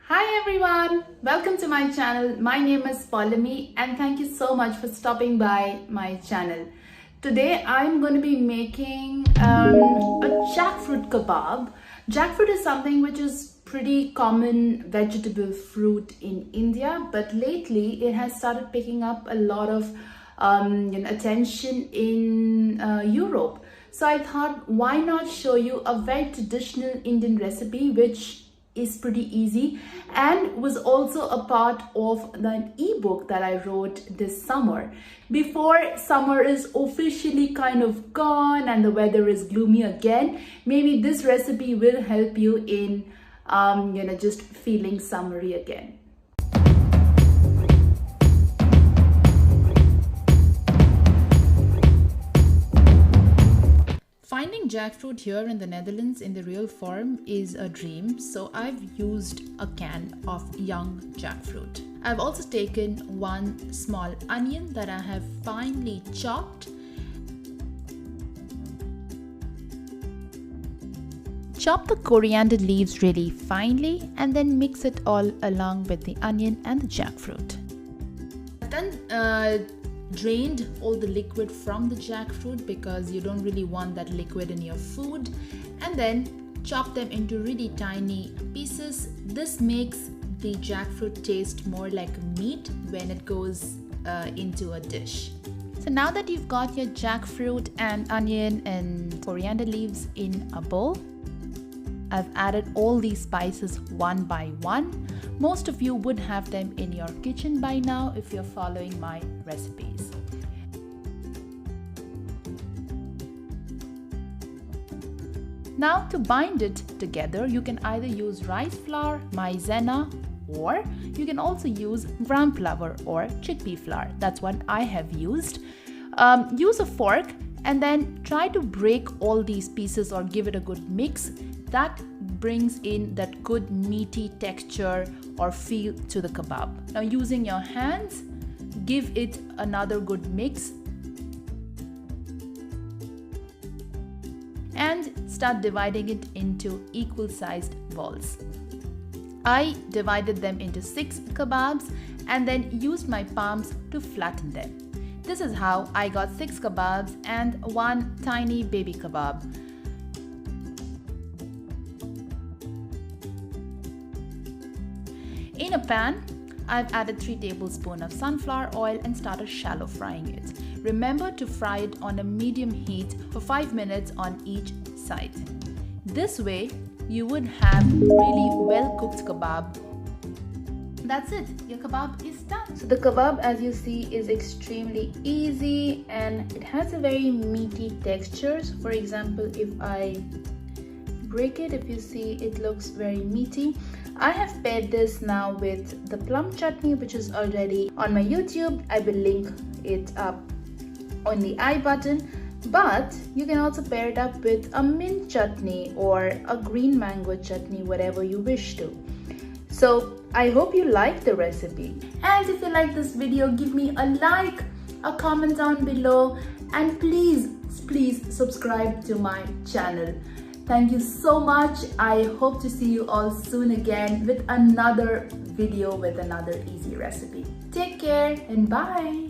Hi everyone, welcome to my channel. My name is Paulami and thank you so much for stopping by my channel. Today I'm going to be making a jackfruit kebab. Jackfruit is something which is pretty common vegetable fruit in India, but lately it has started picking up a lot of attention in Europe. So I thought, why not show you a very traditional Indian recipe which is pretty easy and was also a part of the ebook that I wrote this summer. Before summer is officially kind of gone and the weather is gloomy again, maybe this recipe will help you in just feeling summery again. Finding jackfruit here in the Netherlands in the real form is a dream, so I've used a can of young jackfruit. I've also taken one small onion that I have finely chopped. Chop the coriander leaves really finely and then mix it all along with the onion and the jackfruit. I've done drained all the liquid from the jackfruit because you don't really want that liquid in your food, and then chop them into really tiny pieces. This makes the jackfruit taste more like meat when it goes into a dish. So now that you've got your jackfruit and onion and coriander leaves in a bowl, I've added all these spices one by one. Most of you would have them in your kitchen by now if you're following my recipes. Now to bind it together, you can either use rice flour, maizena, or you can also use gram flour or chickpea flour. That's what I have used. Use a fork and then try to break all these pieces or give it a good mix. That brings in that good meaty texture or feel to the kebab. Now using your hands, give it another good mix and start dividing it into equal sized balls. I divided them into 6 kebabs and then used my palms to flatten them. This is how I got 6 kebabs and one tiny baby kebab. In a pan, I've added 3 tablespoons of sunflower oil and started shallow frying it. Remember to fry it on a medium heat for 5 minutes on each side. This way, you would have really well cooked kebab. That's it, your kebab is done. So the kebab, as you see, is extremely easy and it has a very meaty texture. So for example, if I break it, if you see, it looks very meaty. I have paired this now with the plum chutney, which is already on my YouTube. I will link it up on the I button, but you can also pair it up with a mint chutney or a green mango chutney, whatever you wish to. So I hope you like the recipe, and if you like this video, give me a like, a comment down below, and please subscribe to my channel. Thank you so much. I hope to see you all soon again with another video with another easy recipe. Take care and bye.